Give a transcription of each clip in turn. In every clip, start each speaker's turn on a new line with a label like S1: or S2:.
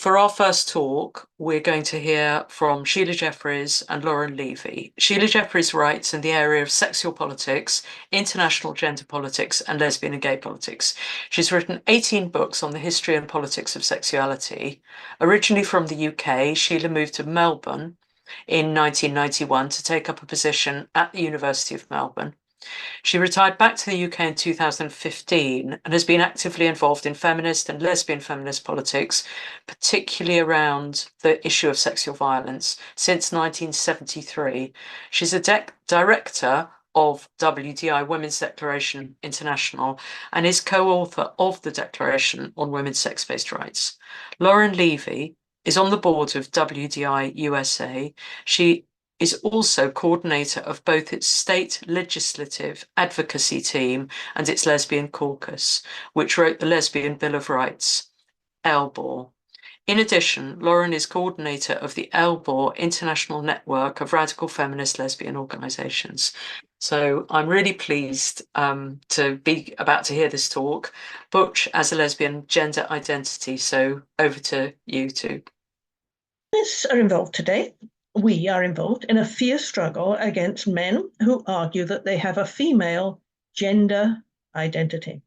S1: For our first talk, we're going to hear from Sheila Jeffries and Lauren Levey. Sheila Jeffries writes in the area of sexual politics, international gender politics, and lesbian and gay politics. She's written 18 books on the history and politics of sexuality. Originally from the UK, Sheila moved to Melbourne in 1991 to take up a position at the University of Melbourne. She retired back to the UK in 2015 and has been actively involved in feminist and lesbian feminist politics, particularly around the issue of sexual violence, since 1973. She's a director of WDI Women's Declaration International and is co-author of the Declaration on Women's Sex-Based Rights. Lauren Levey is on the board of WDI USA. She is also coordinator of both its state legislative advocacy team and its lesbian caucus, which wrote the Lesbian Bill of Rights, LBOR. In addition, Lauren is coordinator of the LBOR International Network of Radical Feminist Lesbian Organisations. So I'm really pleased to be about to hear this talk. Butch as a lesbian, gender identity. So over to you two.
S2: Feminists are involved today. We are involved in a fierce struggle against men who argue that they have a female gender identity.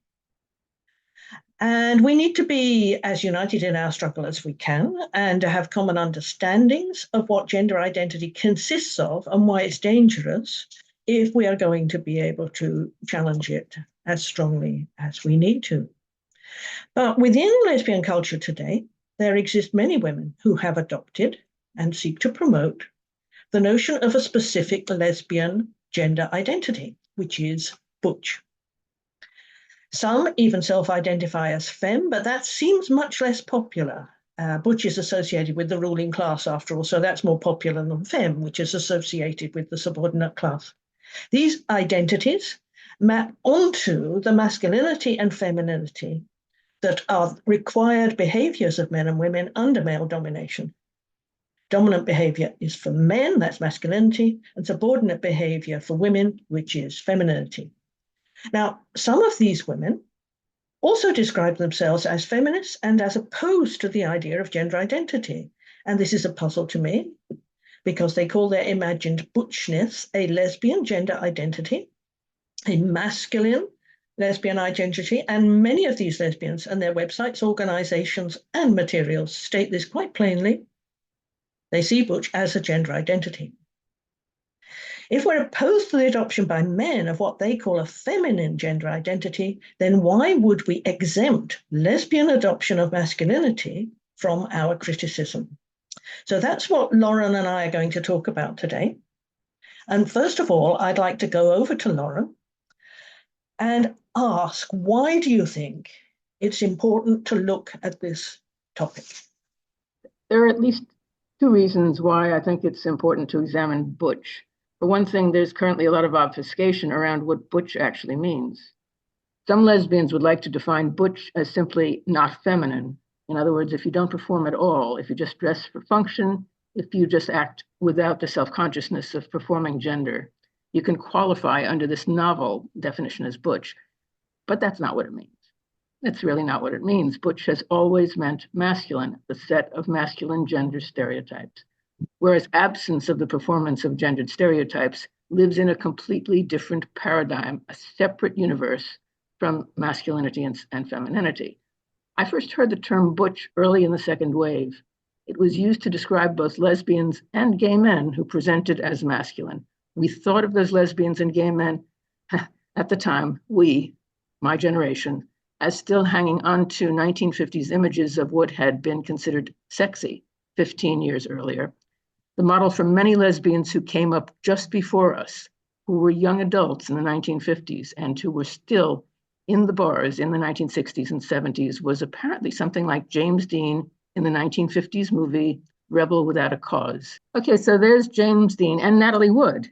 S2: And we need to be as united in our struggle as we can and to have common understandings of what gender identity consists of and why it's dangerous if we are going to be able to challenge it as strongly as we need to. But within lesbian culture today, there exist many women who have adopted and seek to promote the notion of a specific lesbian gender identity, which is butch. Some even self-identify as femme, but that seems much less popular. Butch is associated with the ruling class, after all, so that's more popular than femme, which is associated with the subordinate class. These identities map onto the masculinity and femininity that are required behaviors of men and women under male domination. Dominant behavior is for men, that's masculinity, and subordinate behavior for women, which is femininity. Now, some of these women also describe themselves as feminists and as opposed to the idea of gender identity. And this is a puzzle to me because they call their imagined butchness a lesbian gender identity, a masculine lesbian identity, and many of these lesbians and their websites, organizations, and materials state this quite plainly. They see butch as a gender identity. If we're opposed to the adoption by men of what they call a feminine gender identity, then why would we exempt lesbian adoption of masculinity from our criticism? So that's what Lauren and I are going to talk about today. And first of all, I'd like to go over to Lauren and ask, why do you think it's important to look at this topic?
S3: There are at least two reasons why I think it's important to examine butch. For one thing, there's currently a lot of obfuscation around what butch actually means. Some lesbians would like to define butch as simply not feminine. In other words, if you don't perform at all, if you just dress for function, if you just act without the self-consciousness of performing gender, you can qualify under this novel definition as butch. But that's not what it means. It's really not what it means. Butch has always meant masculine, the set of masculine gender stereotypes, whereas absence of the performance of gendered stereotypes lives in a completely different paradigm, a separate universe from masculinity and femininity. I first heard the term butch early in the second wave. It was used to describe both lesbians and gay men who presented as masculine. We thought of those lesbians and gay men at the time, my generation, as still hanging on to 1950s images of what had been considered sexy 15 years earlier. The model for many lesbians who came up just before us, who were young adults in the 1950s and who were still in the bars in the 1960s and 70s, was apparently something like James Dean in the 1950s movie Rebel Without a Cause. Okay, so there's James Dean and Natalie Wood.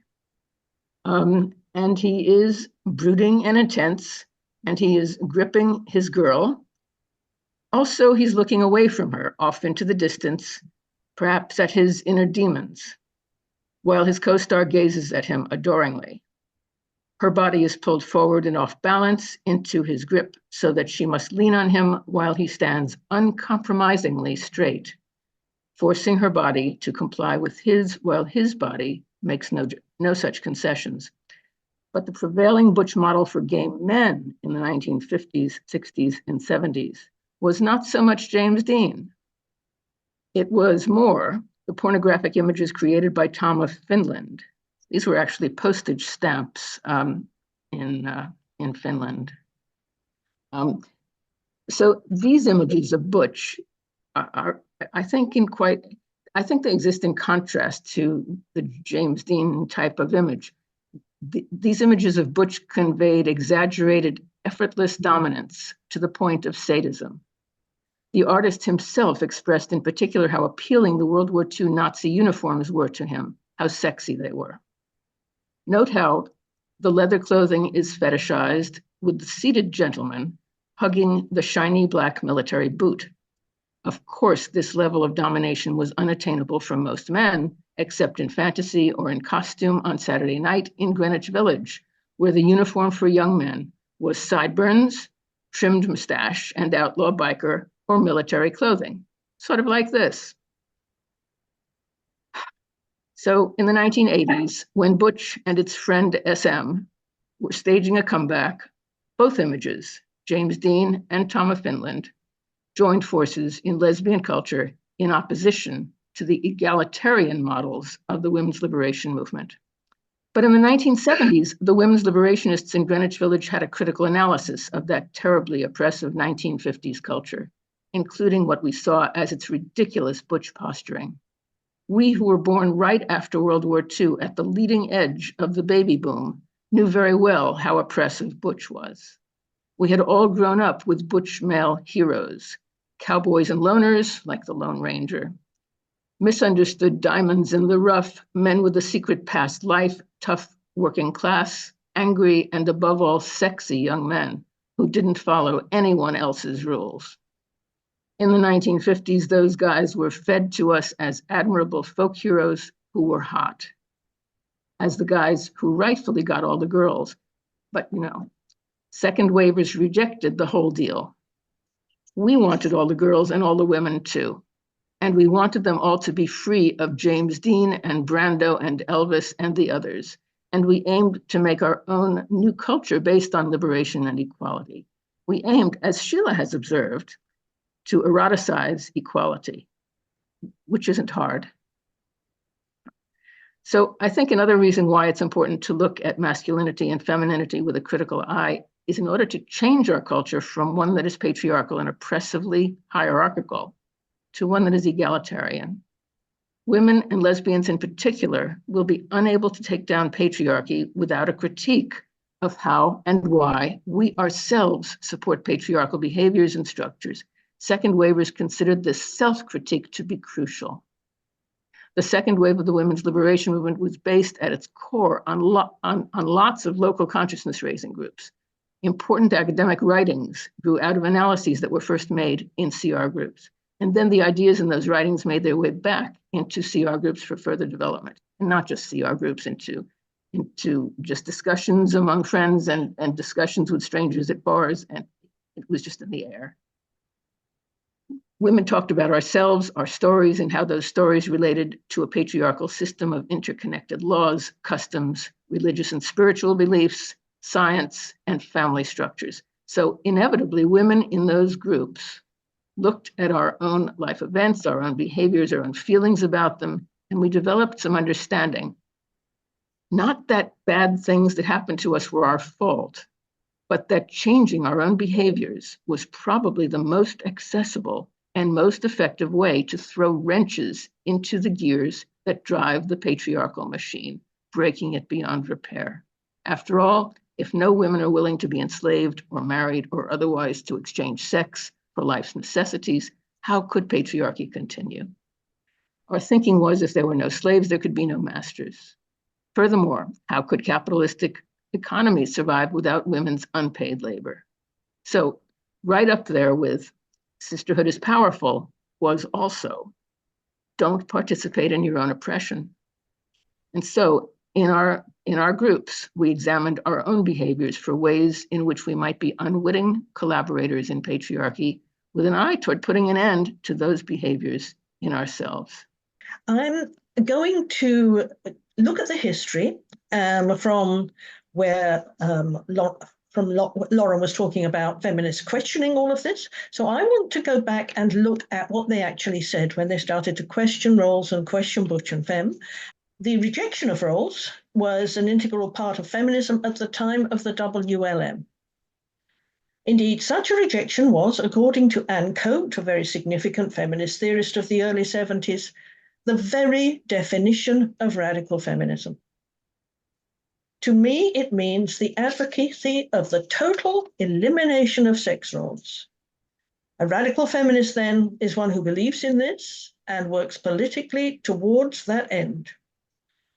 S3: And he is brooding and intense, and he is gripping his girl. Also, he's looking away from her, off into the distance, perhaps at his inner demons, while his co-star gazes at him adoringly. Her body is pulled forward and off balance into his grip so that she must lean on him while he stands uncompromisingly straight, forcing her body to comply with his while his body makes no such concessions. But the prevailing butch model for gay men in the 1950s, 60s, and 70s was not so much James Dean. It was more the pornographic images created by Tom of Finland. These were actually postage stamps in Finland. So these images of butch are I think they exist in contrast to the James Dean type of image. These images of butch conveyed exaggerated, effortless dominance to the point of sadism. The artist himself expressed in particular how appealing the World War II Nazi uniforms were to him, how sexy they were. Note how the leather clothing is fetishized, with the seated gentleman hugging the shiny black military boot. Of course, this level of domination was unattainable for most men, except in fantasy or in costume on Saturday night in Greenwich Village, where the uniform for young men was sideburns, trimmed mustache, and outlaw biker or military clothing, sort of like this. So in the 1980s, when Butch and its friend SM were staging a comeback, both images, James Dean and Tom of Finland, joined forces in lesbian culture in opposition to the egalitarian models of the women's liberation movement. But in the 1970s, the women's liberationists in Greenwich Village had a critical analysis of that terribly oppressive 1950s culture, including what we saw as its ridiculous butch posturing. We who were born right after World War II at the leading edge of the baby boom knew very well how oppressive butch was. We had all grown up with butch male heroes, cowboys and loners like the Lone Ranger, misunderstood diamonds in the rough, men with a secret past life, tough working class, angry, and above all, sexy young men who didn't follow anyone else's rules. In the 1950s, those guys were fed to us as admirable folk heroes who were hot, as the guys who rightfully got all the girls. But, second wavers rejected the whole deal. We wanted all the girls and all the women too. And we wanted them all to be free of James Dean and Brando and Elvis and the others. And we aimed to make our own new culture based on liberation and equality. We aimed, as Sheila has observed, to eroticize equality, which isn't hard. So I think another reason why it's important to look at masculinity and femininity with a critical eye is in order to change our culture from one that is patriarchal and oppressively hierarchical to one that is egalitarian. Women and lesbians in particular will be unable to take down patriarchy without a critique of how and why we ourselves support patriarchal behaviors and structures. Second wavers considered this self-critique to be crucial. The second wave of the women's liberation movement was based at its core on lots of local consciousness raising groups. Important academic writings grew out of analyses that were first made in CR groups. And then the ideas in those writings made their way back into CR groups for further development, and not just CR groups, into just discussions among friends and discussions with strangers at bars, and it was just in the air. Women talked about ourselves, our stories, and how those stories related to a patriarchal system of interconnected laws, customs, religious and spiritual beliefs, science, and family structures. So inevitably, women in those groups looked at our own life events, our own behaviors, our own feelings about them, and we developed some understanding. Not that bad things that happened to us were our fault, but that changing our own behaviors was probably the most accessible and most effective way to throw wrenches into the gears that drive the patriarchal machine, breaking it beyond repair. After all, if no women are willing to be enslaved or married or otherwise to exchange sex for life's necessities, how could patriarchy continue? Our thinking was if there were no slaves, there could be no masters. Furthermore, how could capitalistic economies survive without women's unpaid labor? So right up there with sisterhood is powerful was also don't participate in your own oppression. And so in our In our groups, we examined our own behaviors for ways in which we might be unwitting collaborators in patriarchy, with an eye toward putting an end to those behaviors in ourselves.
S2: I'm going to look at the history from where Lauren was talking about feminists questioning all of this. So I want to go back and look at what they actually said when they started to question roles and question butch and femme. The rejection of roles was an integral part of feminism at the time of the WLM. Indeed, such a rejection was, according to Anne Coate, a very significant feminist theorist of the early 70s, the very definition of radical feminism. To me, it means the advocacy of the total elimination of sex roles. A radical feminist, then, is one who believes in this and works politically towards that end.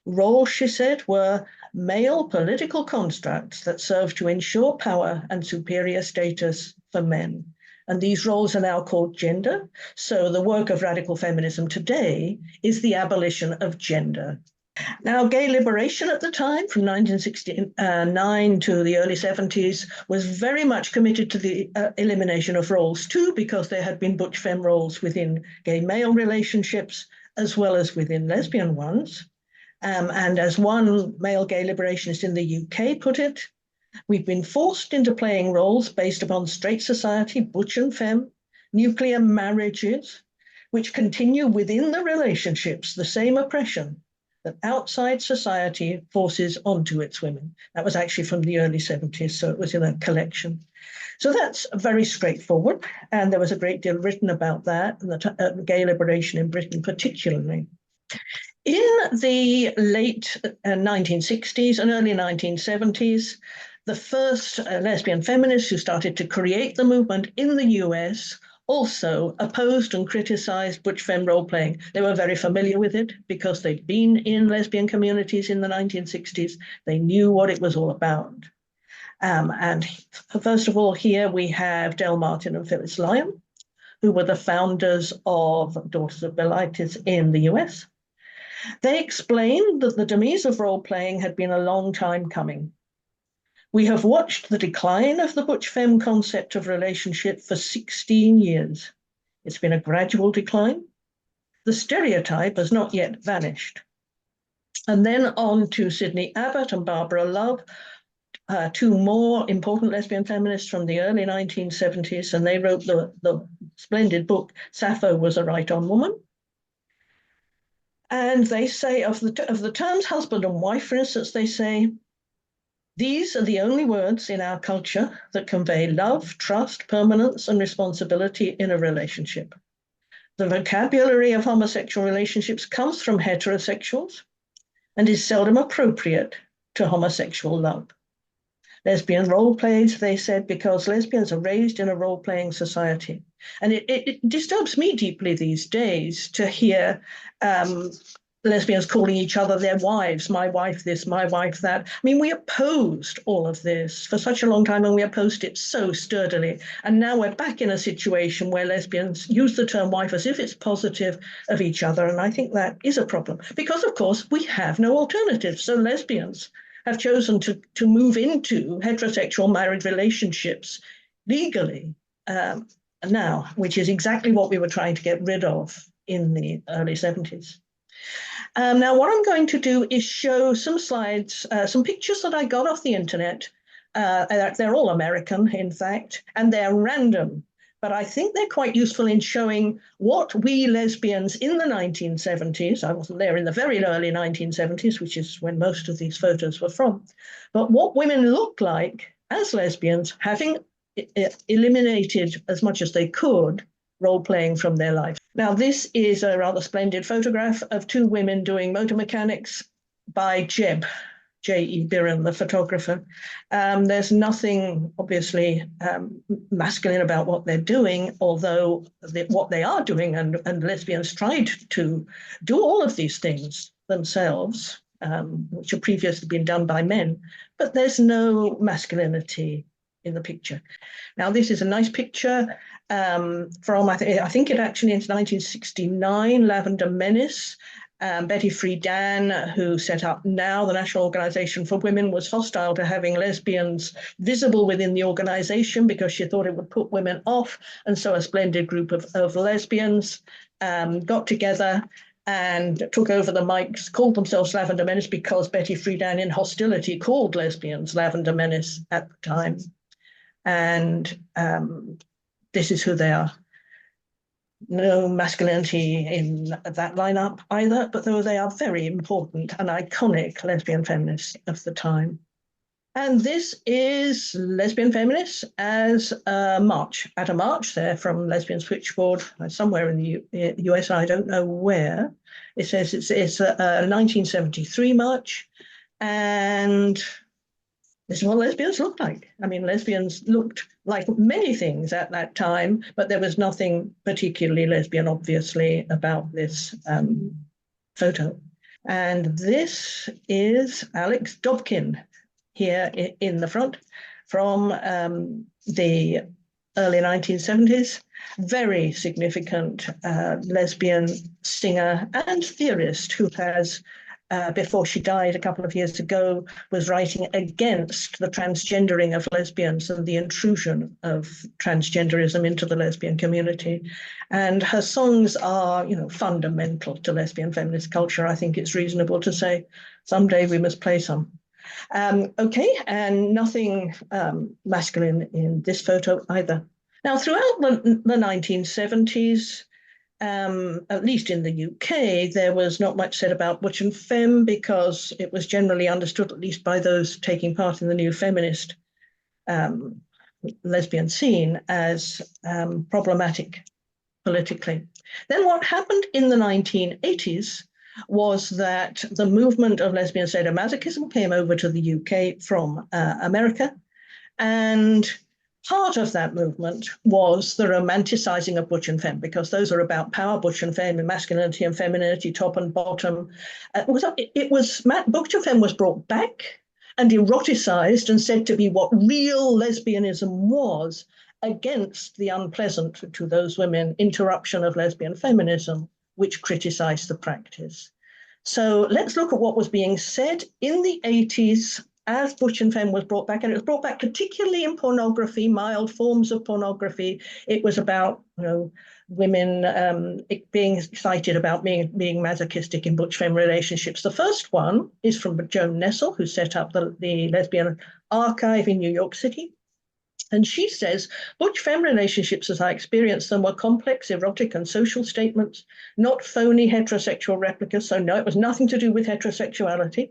S2: Roles, she said, were male political constructs that serve to ensure power and superior status for men. And these roles are now called gender. So the work of radical feminism today is the abolition of gender. Now, gay liberation at the time, from 1969 to the early 70s, was very much committed to the elimination of roles too, because there had been butch-femme roles within gay male relationships, as well as within lesbian ones. And as one male gay liberationist in the UK put it, we've been forced into playing roles based upon straight society, butch and femme, nuclear marriages, which continue within the relationships the same oppression that outside society forces onto its women. That was actually from the early 70s, so it was in a collection. So that's very straightforward, and there was a great deal written about that, and the gay liberation in Britain particularly. In the late 1960s and early 1970s, the first lesbian feminists who started to create the movement in the US also opposed and criticized butch-femme role-playing. They were very familiar with it because they'd been in lesbian communities in the 1960s. They knew what it was all about. And first of all, here we have Del Martin and Phyllis Lyon, who were the founders of Daughters of Bilitis in the US. They explained that the demise of role-playing had been a long time coming. We have watched the decline of the butch-femme concept of relationship for 16 years. It's been a gradual decline. The stereotype has not yet vanished. And then on to Sydney Abbott and Barbara Love, two more important lesbian feminists from the early 1970s, and they wrote the splendid book, Sappho Was a Right-On Woman. And they say of the terms husband and wife, for instance, they say, these are the only words in our culture that convey love, trust, permanence, and responsibility in a relationship. The vocabulary of homosexual relationships comes from heterosexuals and is seldom appropriate to homosexual love. Lesbian role plays, they said, because lesbians are raised in a role-playing society. And it disturbs me deeply these days to hear lesbians calling each other their wives, my wife this, my wife that. I mean, we opposed all of this for such a long time, and we opposed it so sturdily. And now we're back in a situation where lesbians use the term wife as if it's positive of each other. And I think that is a problem because, of course, we have no alternative. So lesbians have chosen to move into heterosexual married relationships legally now, which is exactly what we were trying to get rid of in the early 70s. Now, what I'm going to do is show some slides, some pictures that I got off the internet. They're all American, in fact, and they're random. But I think they're quite useful in showing what we lesbians in the 1970s, I wasn't there in the very early 1970s, which is when most of these photos were from, but what women looked like as lesbians, having eliminated as much as they could role-playing from their life. Now, this is a rather splendid photograph of two women doing motor mechanics by Jeb, J.E. Birren, the photographer. There's nothing obviously masculine about what they're doing, although what they are doing, and lesbians tried to do all of these things themselves, which have previously been done by men, but there's no masculinity in the picture. Now, this is a nice picture from, I think it actually is 1969, Lavender Menace. Betty Friedan, who set up NOW, the National Organization for Women, was hostile to having lesbians visible within the organization because she thought it would put women off. And so a splendid group of lesbians got together and took over the mics, called themselves Lavender Menace because Betty Friedan in hostility called lesbians Lavender Menace at the time. And this is who they are. No masculinity in that lineup either, but though they are very important and iconic lesbian feminists of the time. And this is Lesbian Feminists as a march. At a march there from Lesbian Switchboard, somewhere in the US, I don't know where. It says it's a 1973 march, and this is what lesbians looked like. I mean, lesbians looked like many things at that time, but there was nothing particularly lesbian, obviously, about this photo. And this is Alex Dobkin here in the front from the early 1970s. Very significant lesbian singer and theorist who has before she died a couple of years ago, was writing against the transgendering of lesbians and the intrusion of transgenderism into the lesbian community. And her songs are, fundamental to lesbian feminist culture. I think it's reasonable to say someday we must play some. Okay, and nothing masculine in this photo either. Now, throughout the 1970s, at least in the UK, there was not much said about butch and femme because it was generally understood, at least by those taking part in the new feminist lesbian scene, as problematic politically. Then what happened in the 1980s was that the movement of lesbian sadomasochism came over to the UK from America, and part of that movement was the romanticizing of butch and femme, because those are about power, butch and femme, and masculinity and femininity, top and bottom. Butch and femme was brought back and eroticized and said to be what real lesbianism was, against the unpleasant to those women interruption of lesbian feminism, which criticized the practice. So let's look at what was being said in the 80s as butch and femme was brought back, and it was brought back particularly in pornography, mild forms of pornography. It was about, women being excited about being masochistic in butch femme relationships. The first one is from Joan Nessel, who set up the Lesbian Archive in New York City. And she says, butch femme relationships as I experienced them were complex, erotic and social statements, not phony heterosexual replicas. So no, it was nothing to do with heterosexuality.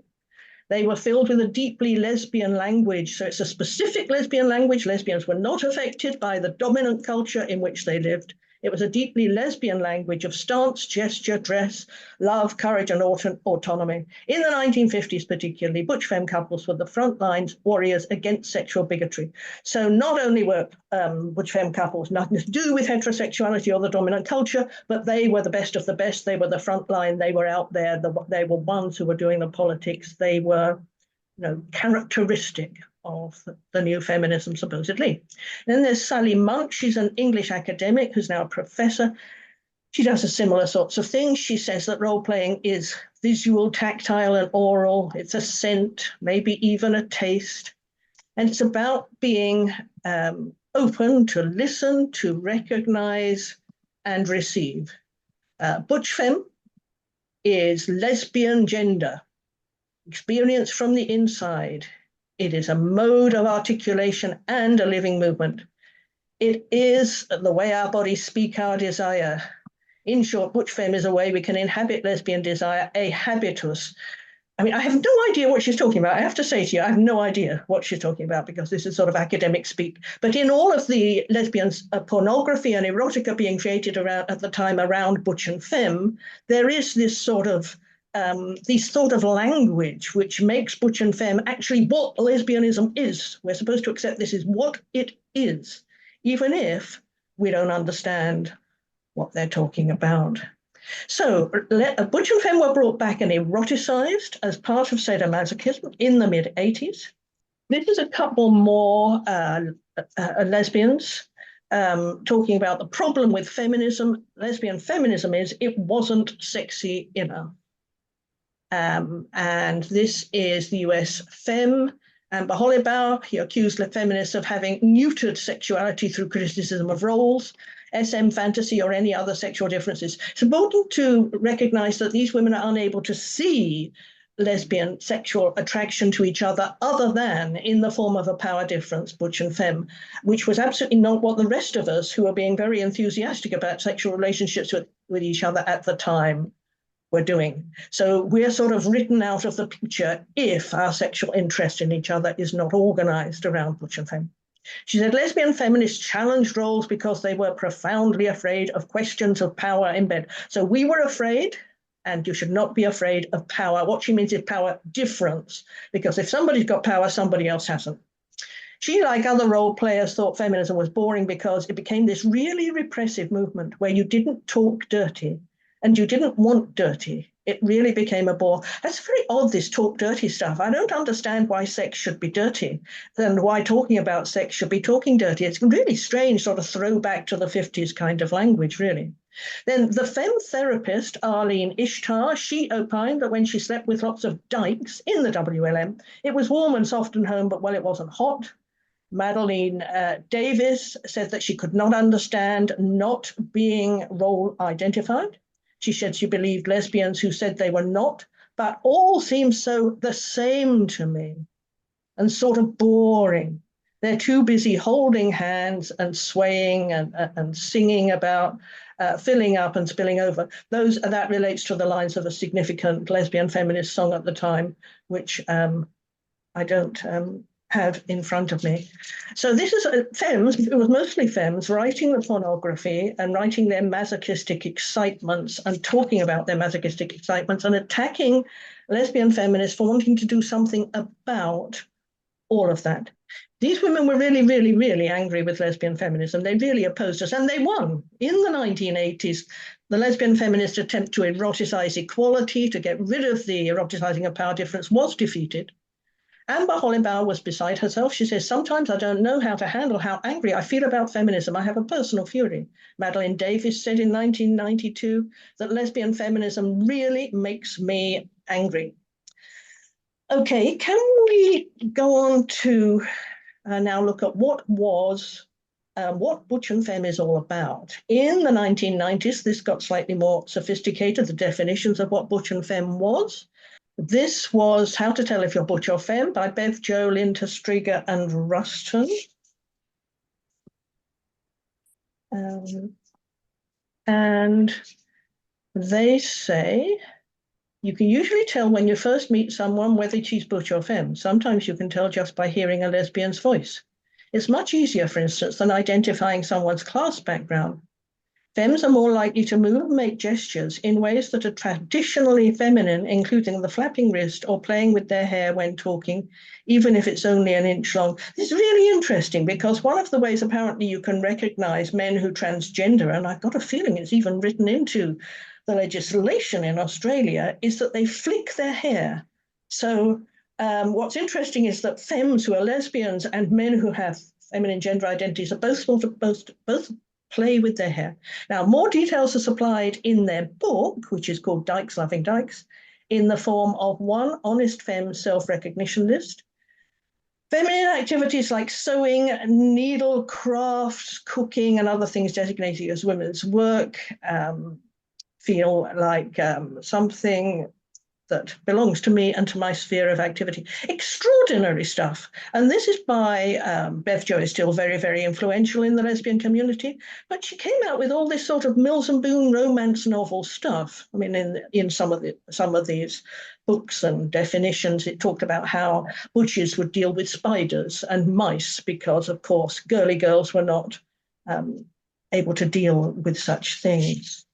S2: They were filled with a deeply lesbian language. So it's a specific lesbian language. Lesbians were not affected by the dominant culture in which they lived. It was a deeply lesbian language of stance, gesture, dress, love, courage, and autonomy. In the 1950s, particularly, butch femme couples were the front lines warriors against sexual bigotry. So not only were butch femme couples nothing to do with heterosexuality or the dominant culture, but they were the best of the best. They were the front line. They were out there. They were ones who were doing the politics. They were, characteristic of the new feminism, supposedly. Then there's Sally Monk. She's an English academic who's now a professor. She does a similar sorts of things. She says that role-playing is visual, tactile, and oral. It's a scent, maybe even a taste. And it's about being open to listen, to recognize, and receive. Butch femme is lesbian gender, experience from the inside. It is a mode of articulation and a living movement. It is the way our bodies speak our desire. In short, butch femme is a way we can inhabit lesbian desire, a habitus. I mean, I have no idea what she's talking about. I have to say to you, I have no idea what she's talking about because this is sort of academic speak. But in all of the lesbians, pornography and erotica being created around at the time around butch and femme, there is this sort of language which makes butch and femme actually what lesbianism is. We're supposed to accept this is what it is, even if we don't understand what they're talking about. So butch and femme were brought back and eroticized as part of sadomasochism in the mid-80s. This is a couple more lesbians talking about the problem with feminism. Lesbian feminism is it wasn't sexy enough. And this is the US Femme. Amparo, he accused the feminists of having neutered sexuality through criticism of roles, SM fantasy, or any other sexual differences. It's important to recognize that these women are unable to see lesbian sexual attraction to each other than in the form of a power difference, butch and femme, which was absolutely not what the rest of us who are being very enthusiastic about sexual relationships with each other at the time were doing. So we're sort of written out of the picture if our sexual interest in each other is not organized around butch and femme. She said lesbian feminists challenged roles because they were profoundly afraid of questions of power in bed. So we were afraid, and you should not be afraid of power. What she means is power difference, because if somebody's got power, somebody else hasn't. She, like other role players, thought feminism was boring because it became this really repressive movement where you didn't talk dirty and you didn't want dirty. It really became a bore. That's very odd, this talk dirty stuff. I don't understand why sex should be dirty and why talking about sex should be talking dirty. It's really strange sort of throwback to the 50s kind of language, really. Then the femme therapist, Arlene Ishtar, she opined that when she slept with lots of dykes in the WLM, it was warm and soft and home, but well, it wasn't hot. Madeline Davis said that she could not understand not being role identified. She said she believed lesbians who said they were not, but all seemed so the same to me and sort of boring. They're too busy holding hands and swaying and singing about filling up and spilling over. That relates to the lines of a significant lesbian feminist song at the time, which I don't have in front of me. So this is femmes, it was mostly femmes writing the pornography and writing their masochistic excitements and talking about their masochistic excitements and attacking lesbian feminists for wanting to do something about all of that. These women were really, really, really angry with lesbian feminism. They really opposed us, and they won. In the 1980s, the lesbian feminist attempt to eroticize equality, to get rid of the eroticizing of power difference, was defeated. Amber Hollenbauer was beside herself. She says, sometimes I don't know how to handle how angry I feel about feminism. I have a personal fury. Madeline Davis said in 1992 that lesbian feminism really makes me angry. Okay, can we go on to now look at what butch and femme is all about? In the 1990s, this got slightly more sophisticated, the definitions of what butch and femme was. This was How to Tell If You're Butch or Femme by Bev, Jo, Linda, Striger, and Ruston. And they say, you can usually tell when you first meet someone whether she's butch or femme. Sometimes you can tell just by hearing a lesbian's voice. It's much easier, for instance, than identifying someone's class background. Femmes are more likely to move and make gestures in ways that are traditionally feminine, including the flapping wrist or playing with their hair when talking, even if it's only an inch long. This is really interesting because one of the ways apparently you can recognize men who transgender, and I've got a feeling it's even written into the legislation in Australia, is that they flick their hair. So what's interesting is that femmes who are lesbians and men who have feminine gender identities are both play with their hair. Now, more details are supplied in their book, which is called Dykes Loving Dykes, in the form of one honest femme self-recognition list. Feminine activities like sewing, needle crafts, cooking, and other things designated as women's work feel like something that belongs to me and to my sphere of activity. Extraordinary stuff. And this is by Bev Jo, is still very, very influential in the lesbian community, but she came out with all this sort of Mills and Boon romance novel stuff. I mean, in some of these books and definitions, it talked about how butches would deal with spiders and mice because, of course, girly girls were not able to deal with such things.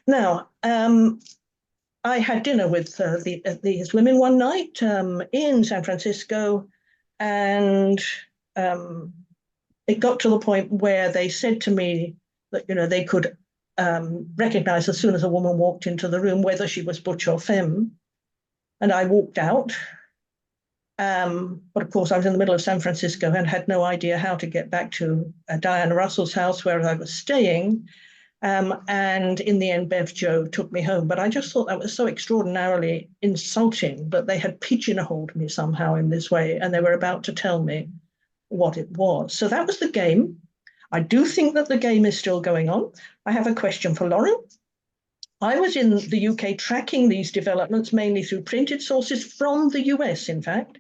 S2: Now, I had dinner with these women one night in San Francisco, and it got to the point where they said to me that, you know, they could recognize as soon as a woman walked into the room whether she was butch or femme. And I walked out. But of course, I was in the middle of San Francisco and had no idea how to get back to Diana Russell's house where I was staying. And in the end, Bev Joe took me home. But I just thought that was so extraordinarily insulting that they had pigeonholed me somehow in this way, and they were about to tell me what it was. So that was the game. I do think that the game is still going on. I have a question for Lauren. I was in the UK tracking these developments mainly through printed sources from the US, in fact.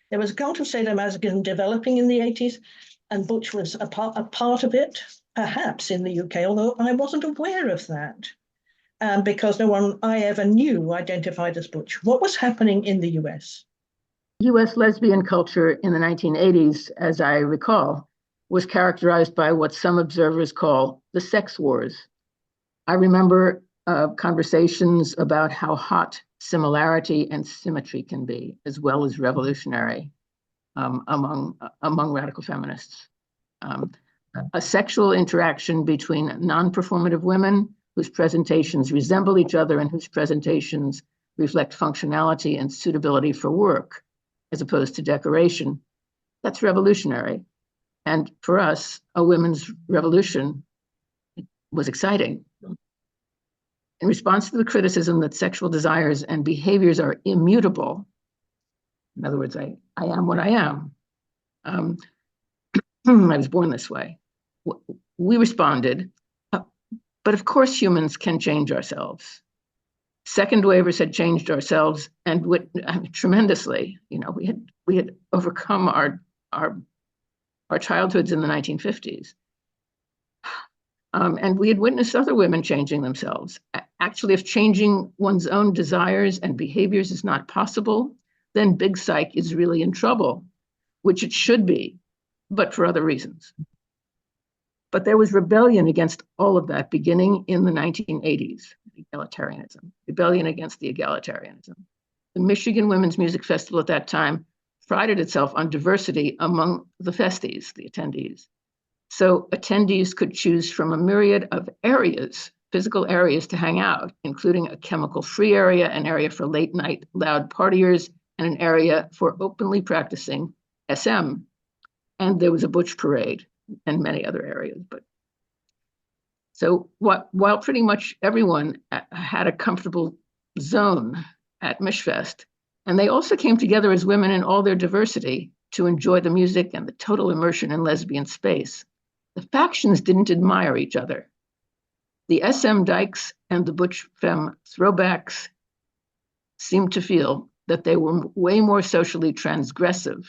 S2: There was a cult of sadomasochism developing in the 80s, and Butch was a part of it, perhaps in the UK, although I wasn't aware of that because no one I ever knew identified as Butch. What was happening in the US?
S3: US lesbian culture in the 1980s, as I recall, was characterized by what some observers call the sex wars. I remember conversations about how hot similarity and symmetry can be, as well as revolutionary among radical feminists. A sexual interaction between non-performative women whose presentations resemble each other and whose presentations reflect functionality and suitability for work, as opposed to decoration, that's revolutionary. And for us, a women's revolution was exciting. In response to the criticism that sexual desires and behaviors are immutable, in other words, I am what I am, I was born this way, we responded, but of course humans can change ourselves. Second wavers had changed ourselves and tremendously. You know, we had overcome our childhoods in the 1950s. And we had witnessed other women changing themselves. Actually, if changing one's own desires and behaviors is not possible, then Big Psych is really in trouble, which it should be, but for other reasons. But there was rebellion against all of that beginning in the 1980s, egalitarianism, rebellion against the egalitarianism. The Michigan Women's Music Festival at that time prided itself on diversity among the festies, the attendees. So attendees could choose from a myriad of areas, physical areas to hang out, including a chemical-free area, an area for late-night loud partiers, and an area for openly practicing SM. And there was a Butch parade and many other areas. But so while pretty much everyone had a comfortable zone at Mishfest, and they also came together as women in all their diversity to enjoy the music and the total immersion in lesbian space, the factions didn't admire each other. The SM dykes and the Butch femme throwbacks seemed to feel that they were way more socially transgressive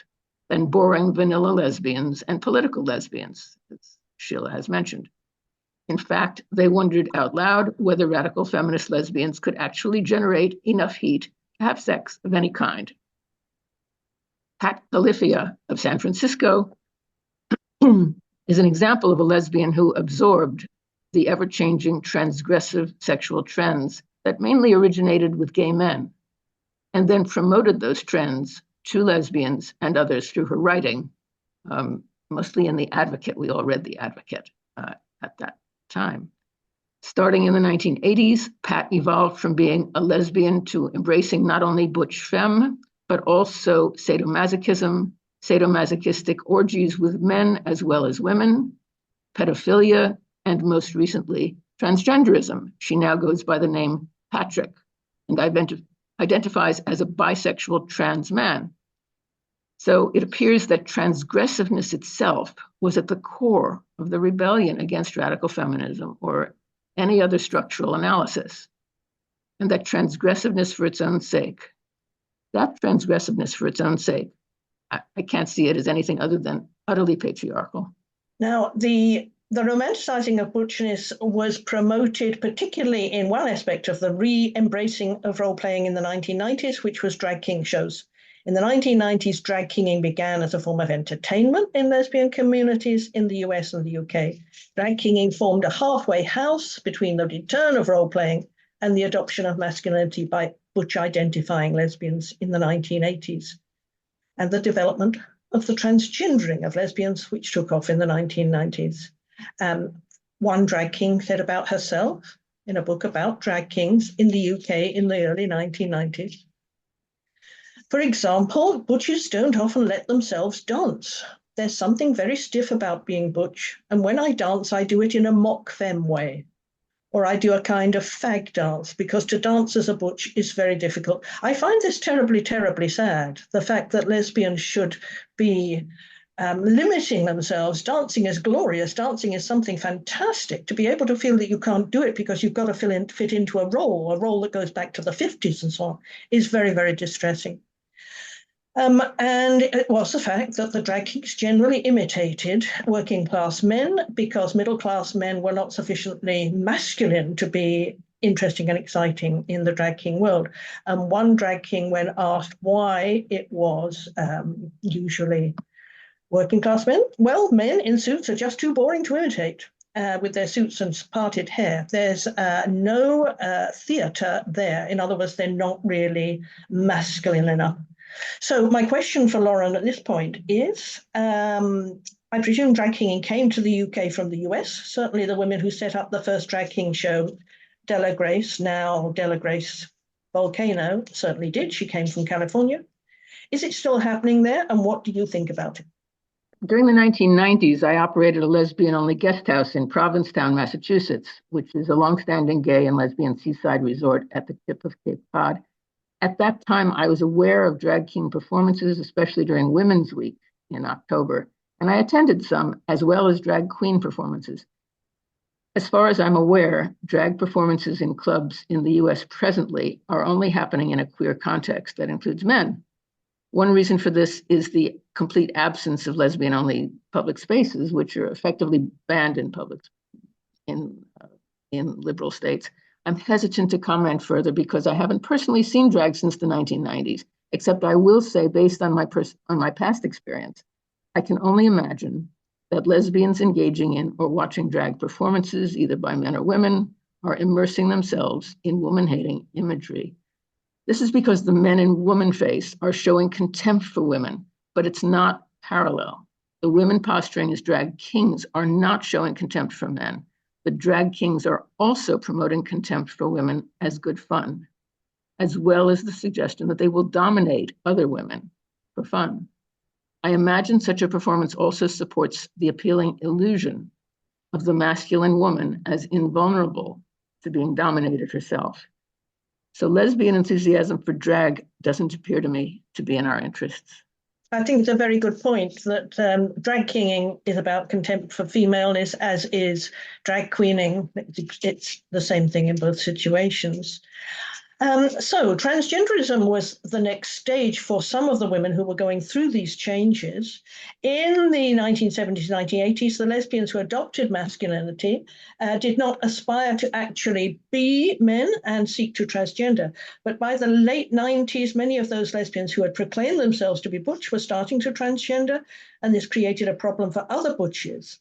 S3: than boring vanilla lesbians and political lesbians, as Sheila has mentioned. In fact, they wondered out loud whether radical feminist lesbians could actually generate enough heat to have sex of any kind. Pat Califia of San Francisco is an example of a lesbian who absorbed the ever-changing transgressive sexual trends that mainly originated with gay men, and then promoted those trends to lesbians and others through her writing, mostly in The Advocate. We all read The Advocate at that time. Starting in the 1980s, Pat evolved from being a lesbian to embracing not only Butch femme, but also sadomasochism, sadomasochistic orgies with men as well as women, pedophilia, and most recently, transgenderism. She now goes by the name Patrick and identifies as a bisexual trans man. So it appears that transgressiveness itself was at the core of the rebellion against radical feminism or any other structural analysis, and that transgressiveness for its own sake, I can't see it as anything other than utterly patriarchal.
S2: Now, the romanticizing of Butchness was promoted particularly in one aspect of the re-embracing of role-playing in the 1990s, which was drag king shows. In the 1990s, drag kinging began as a form of entertainment in lesbian communities in the US and the UK. Drag kinging formed a halfway house between the return of role-playing and the adoption of masculinity by Butch-identifying lesbians in the 1980s, and the development of the transgendering of lesbians, which took off in the 1990s. One drag king said about herself in a book about drag kings in the UK in the early 1990s. For example, butches don't often let themselves dance. There's something very stiff about being butch, and when I dance, I do it in a mock femme way. or I do a kind of fag dance, because to dance as a butch is very difficult. I find this terribly, terribly sad, the fact that lesbians should be limiting themselves. Dancing is glorious. Dancing is something fantastic. To be able to feel that you can't do it because you've got to fit into a role that goes back to the 50s and so on, is very, very distressing. And it was the fact that the drag kings generally imitated working class men, because middle class men were not sufficiently masculine to be interesting and exciting in the drag king world. And one drag king, when asked why it was usually working class men, well, men in suits are just too boring to imitate. With their suits and parted hair. There's no theatre there. In other words, they're not really masculine enough. So my question for Lauren at this point is, I presume drag kinging came to the UK from the US. Certainly the women who set up the first drag king show, Della Grace, now Della Grace Volcano, certainly did. She came from California. Is it still happening there? And what do you think about it?
S3: During the 1990s, I operated a lesbian-only guest house in Provincetown, Massachusetts, which is a longstanding gay and lesbian seaside resort at the tip of Cape Cod. At that time, I was aware of drag king performances, especially during Women's Week in October, and I attended some, as well as drag queen performances. As far as I'm aware, drag performances in clubs in the US presently are only happening in a queer context that includes men. One reason for this is the complete absence of lesbian-only public spaces, which are effectively banned in liberal states. I'm hesitant to comment further because I haven't personally seen drag since the 1990s, except I will say, based on my past experience, I can only imagine that lesbians engaging in or watching drag performances, either by men or women, are immersing themselves in woman-hating imagery. This is because the men in woman face are showing contempt for women, but it's not parallel. The women posturing as drag kings are not showing contempt for men. The drag kings are also promoting contempt for women as good fun, as well as the suggestion that they will dominate other women for fun. I imagine such a performance also supports the appealing illusion of the masculine woman as invulnerable to being dominated herself. So lesbian enthusiasm for drag doesn't appear to me to be in our interests.
S2: I think it's a very good point that drag kinging is about contempt for femaleness, as is drag queening. It's the same thing in both situations. So transgenderism was the next stage for some of the women who were going through these changes. In the 1970s, 1980s, the lesbians who adopted masculinity did not aspire to actually be men and seek to transgender. But by the late 90s, many of those lesbians who had proclaimed themselves to be butch were starting to transgender, and this created a problem for other butches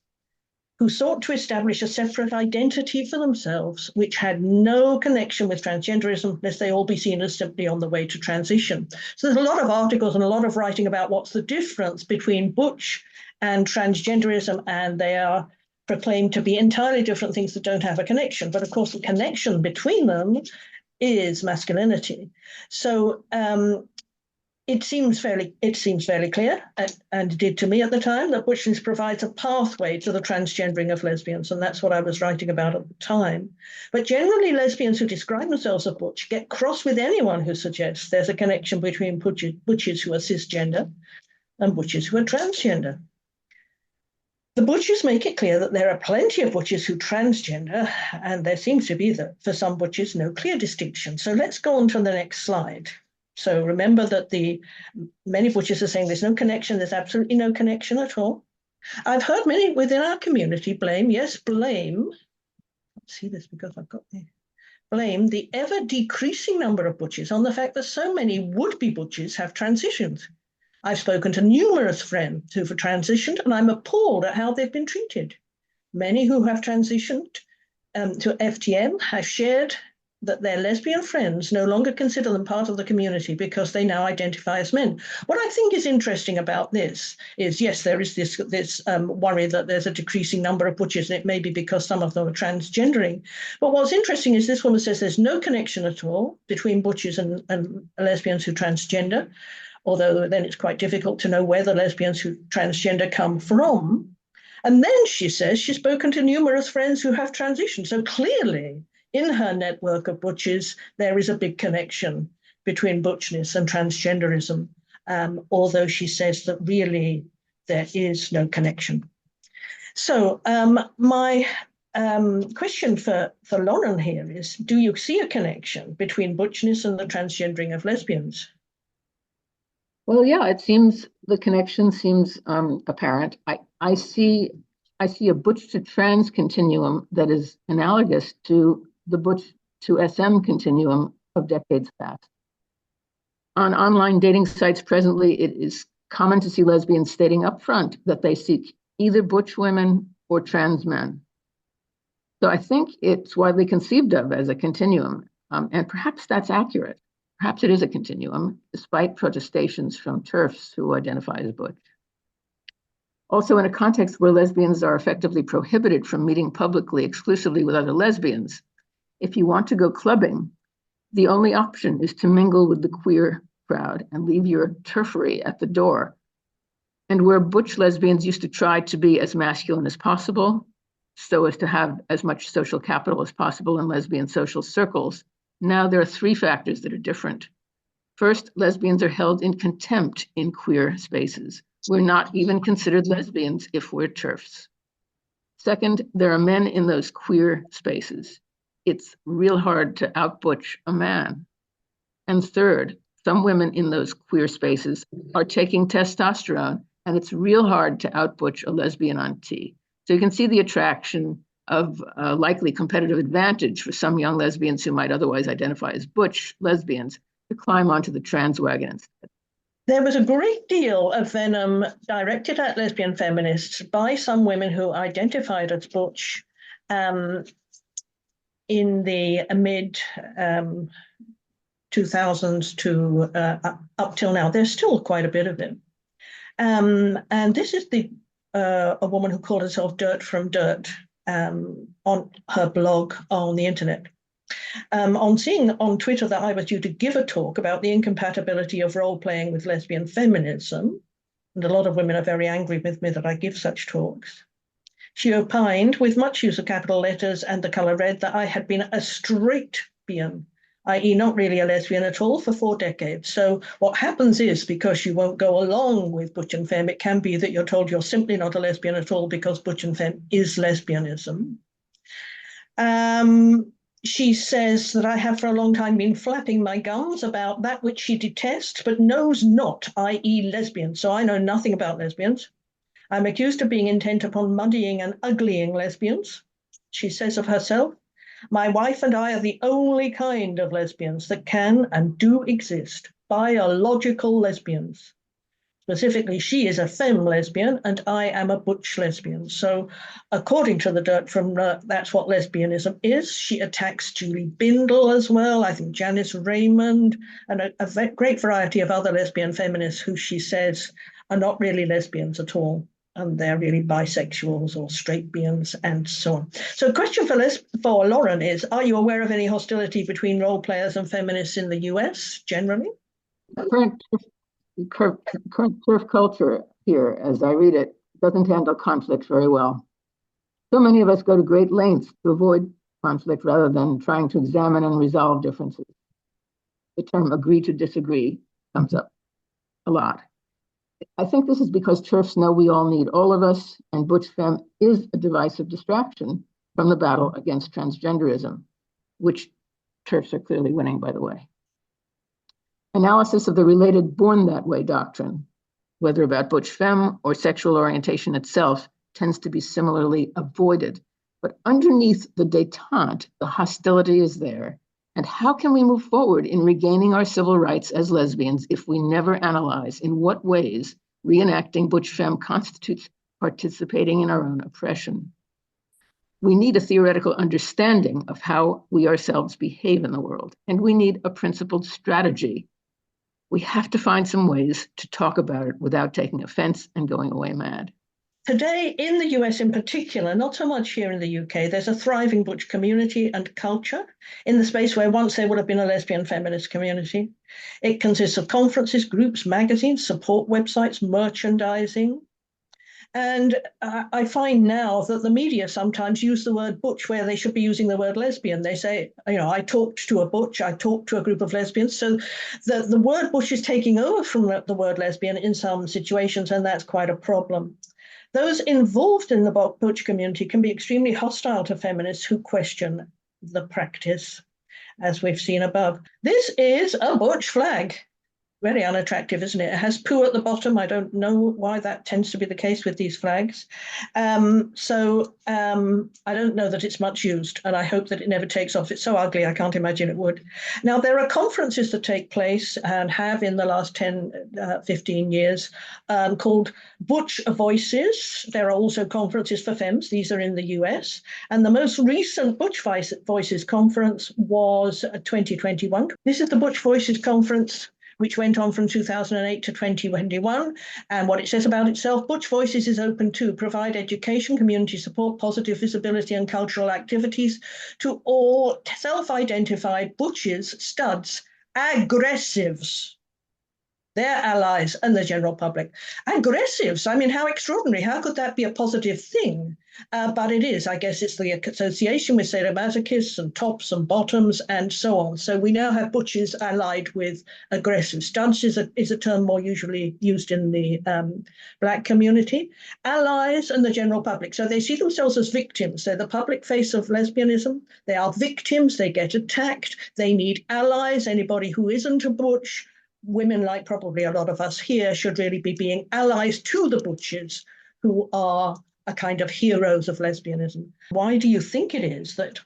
S2: who sought to establish a separate identity for themselves, which had no connection with transgenderism, lest they all be seen as simply on the way to transition. So there's a lot of articles and a lot of writing about what's the difference between butch and transgenderism, and they are proclaimed to be entirely different things that don't have a connection. But of course, the connection between them is masculinity. So it seems fairly clear, and it did to me at the time, that butchness provides a pathway to the transgendering of lesbians, and that's what I was writing about at the time. But generally, lesbians who describe themselves as butch get cross with anyone who suggests there's a connection between butches who are cisgender and butches who are transgender. The butches make it clear that there are plenty of butches who transgender, and there seems to be, for some butches, no clear distinction. So let's go on to the next slide. So remember that many butchers are saying there's no connection, there's absolutely no connection at all. I've heard many within our community blame, I can't see this because I've got blame the ever decreasing number of butchers on the fact that so many would-be butchers have transitioned. I've spoken to numerous friends who've transitioned, and I'm appalled at how they've been treated. Many who have transitioned to FTM have shared that their lesbian friends no longer consider them part of the community because they now identify as men. What I think is interesting about this is, yes, there is this worry that there's a decreasing number of butchers, and it may be because some of them are transgendering. But what's interesting is this woman says there's no connection at all between butchers and lesbians who transgender, although then it's quite difficult to know where the lesbians who transgender come from. And then she says she's spoken to numerous friends who have transitioned. So clearly, in her network of butches, there is a big connection between butchness and transgenderism, although she says that really there is no connection. So my question for Lauren here is, do you see a connection between butchness and the transgendering of lesbians?
S3: Well, yeah, it seems the connection seems apparent. I see a butch to trans continuum that is analogous to the butch to SM continuum of decades past. On online dating sites presently, it is common to see lesbians stating up front that they seek either butch women or trans men. So I think it's widely conceived of as a continuum, and perhaps that's accurate. Perhaps it is a continuum, despite protestations from TERFs who identify as butch. Also, in a context where lesbians are effectively prohibited from meeting publicly exclusively with other lesbians, if you want to go clubbing, the only option is to mingle with the queer crowd and leave your turfery at the door. And where butch lesbians used to try to be as masculine as possible, so as to have as much social capital as possible in lesbian social circles, now there are three factors that are different. First, lesbians are held in contempt in queer spaces. We're not even considered lesbians if we're TERFs. Second, there are men in those queer spaces. It's real hard to out-butch a man. And third, some women in those queer spaces are taking testosterone, and it's real hard to out-butch a lesbian on T. So you can see the attraction of a likely competitive advantage for some young lesbians who might otherwise identify as butch lesbians to climb onto the trans wagon instead.
S2: There was a great deal of venom directed at lesbian feminists by some women who identified as butch in the mid 2000s to up till now. There's still quite a bit of it. And this is a woman who called herself Dirt from Dirt on her blog on the internet. On seeing on Twitter that I was due to give a talk about the incompatibility of role-playing with lesbian feminism, and a lot of women are very angry with me that I give such talks, she opined, with much use of capital letters and the colour red, that I had been a straight-bian, i.e. not really a lesbian at all, for 4 decades. So what happens is, because you won't go along with butch and femme, it can be that you're told you're simply not a lesbian at all because butch and femme is lesbianism. She says that I have for a long time been flapping my gums about that which she detests but knows not, i.e. lesbians. So I know nothing about lesbians. I'm accused of being intent upon muddying and uglying lesbians. She says of herself, my wife and I are the only kind of lesbians that can and do exist, biological lesbians. Specifically, she is a femme lesbian and I am a butch lesbian. So according to the Dirt from that's what lesbianism is. She attacks Julie Bindel as well, I think Janice Raymond, and a great variety of other lesbian feminists who she says are not really lesbians at all. And they're really bisexuals or straight-bians and so on. So the question for Lauren is, are you aware of any hostility between role players and feminists in the US generally?
S3: Current TERF culture here, as I read it, doesn't handle conflict very well. So many of us go to great lengths to avoid conflict rather than trying to examine and resolve differences. The term agree to disagree comes up a lot. I think this is because TERFs know we all need all of us, and butch femme is a divisive distraction from the battle against transgenderism, which TERFs are clearly winning, by the way. Analysis of the related born that way doctrine, whether about butch femme or sexual orientation itself, tends to be similarly avoided. But underneath the détente, the hostility is there. And how can we move forward in regaining our civil rights as lesbians if we never analyze in what ways reenacting butch femme constitutes participating in our own oppression? We need a theoretical understanding of how we ourselves behave in the world, and we need a principled strategy. We have to find some ways to talk about it without taking offense and going away mad.
S2: Today, in the US in particular, not so much here in the UK, there's a thriving butch community and culture in the space where once there would have been a lesbian feminist community. It consists of conferences, groups, magazines, support websites, merchandising. And I find now that the media sometimes use the word butch where they should be using the word lesbian. They say, I talked to a butch, I talked to a group of lesbians. So the word butch is taking over from the word lesbian in some situations, and that's quite a problem. Those involved in the butch community can be extremely hostile to feminists who question the practice, as we've seen above. This is a butch flag. Very unattractive, isn't it? It has poo at the bottom. I don't know why that tends to be the case with these flags. I don't know that it's much used, and I hope that it never takes off. It's so ugly, I can't imagine it would. Now, there are conferences that take place and have in the last 10, 15 years called Butch Voices. There are also conferences for femmes. These are in the US. And the most recent Butch Voices conference was 2021. This is the Butch Voices conference, which went on from 2008 to 2021. And what it says about itself, Butch Voices is open to provide education, community support, positive visibility, and cultural activities to all self-identified butches, studs, aggressives, their allies, and the general public. Aggressives, I mean, how extraordinary. How could that be a positive thing? But it is. I guess it's the association with sadomasochists and tops and bottoms and so on. So we now have butches allied with aggressives. Studs is a term more usually used in the Black community. Allies and the general public. So they see themselves as victims. They're the public face of lesbianism. They are victims. They get attacked. They need allies. Anybody who isn't a butch, women, like probably a lot of us here, should really be being allies to the butches, who are a kind of heroes of lesbianism. Why do you think it is that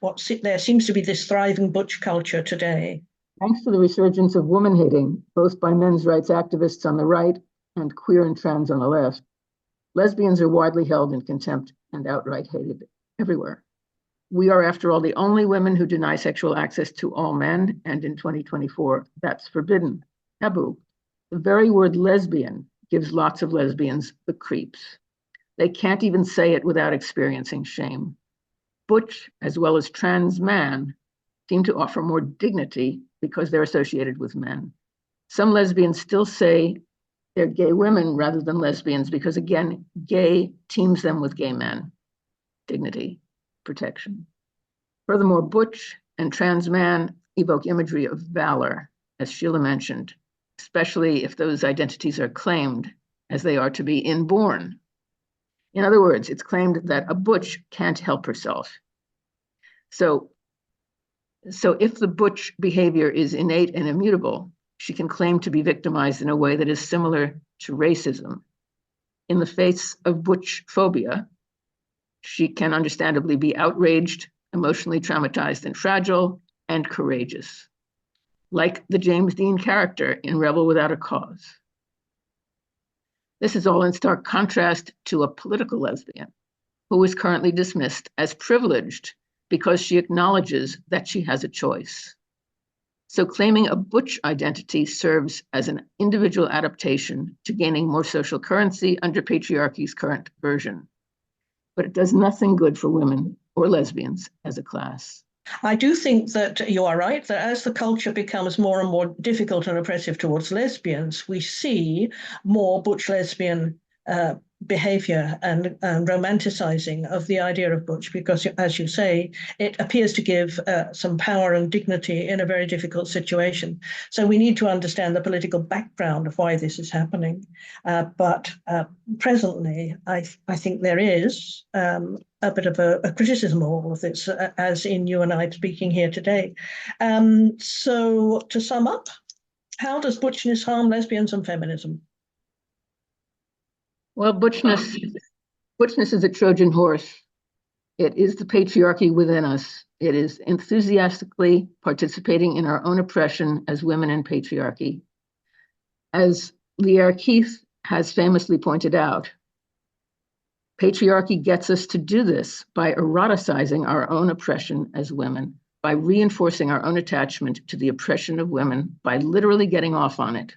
S2: there seems to be this thriving butch culture today?
S3: Thanks to the resurgence of woman hating, both by men's rights activists on the right and queer and trans on the left, lesbians are widely held in contempt and outright hated everywhere. We are, after all, the only women who deny sexual access to all men, and in 2024, that's forbidden. Taboo. The very word lesbian gives lots of lesbians the creeps. They can't even say it without experiencing shame. Butch, as well as trans man, seem to offer more dignity because they're associated with men. Some lesbians still say they're gay women rather than lesbians because, again, gay teams them with gay men. Dignity, protection. Furthermore, butch and trans man evoke imagery of valor, as Sheila mentioned, especially if those identities are claimed as they are to be inborn. In other words, it's claimed that a butch can't help herself. So if the butch behavior is innate and immutable, she can claim to be victimized in a way that is similar to racism. In the face of butch phobia, she can understandably be outraged, emotionally traumatized and fragile, and courageous, like the James Dean character in Rebel Without a Cause. This is all in stark contrast to a political lesbian who is currently dismissed as privileged because she acknowledges that she has a choice. So claiming a butch identity serves as an individual adaptation to gaining more social currency under patriarchy's current version. But it does nothing good for women or lesbians as a class.
S2: I do think that you are right, that as the culture becomes more and more difficult and oppressive towards lesbians, we see more butch lesbian behavior and romanticizing of the idea of butch, because, as you say, it appears to give some power and dignity in a very difficult situation. So we need to understand the political background of why this is happening. But presently, I think there is a bit of a criticism of all of this, as in you and I speaking here today. So to sum up, how does butchness harm lesbians and feminism?
S3: Well, butchness is a Trojan horse. It is the patriarchy within us. It is enthusiastically participating in our own oppression as women in patriarchy. As Leah Keith has famously pointed out, patriarchy gets us to do this by eroticizing our own oppression as women, by reinforcing our own attachment to the oppression of women, by literally getting off on it.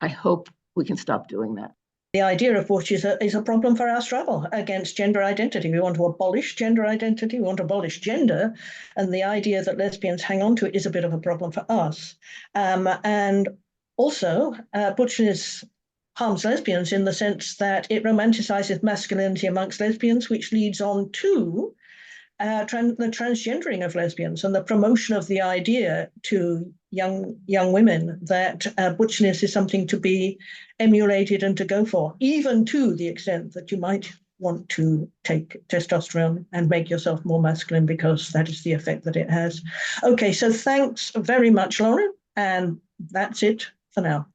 S3: I hope we can stop doing that.
S2: The idea of butch is a problem for our struggle against gender identity. We want to abolish gender identity, we want to abolish gender, and the idea that lesbians hang on to it is a bit of a problem for us. And also, butchness harms lesbians in the sense that it romanticizes masculinity amongst lesbians, which leads on to the transgendering of lesbians and the promotion of the idea to young women that butchness is something to be emulated and to go for, even to the extent that you might want to take testosterone and make yourself more masculine because that is the effect that it has. Okay, so thanks very much, Lauren, and that's it for now.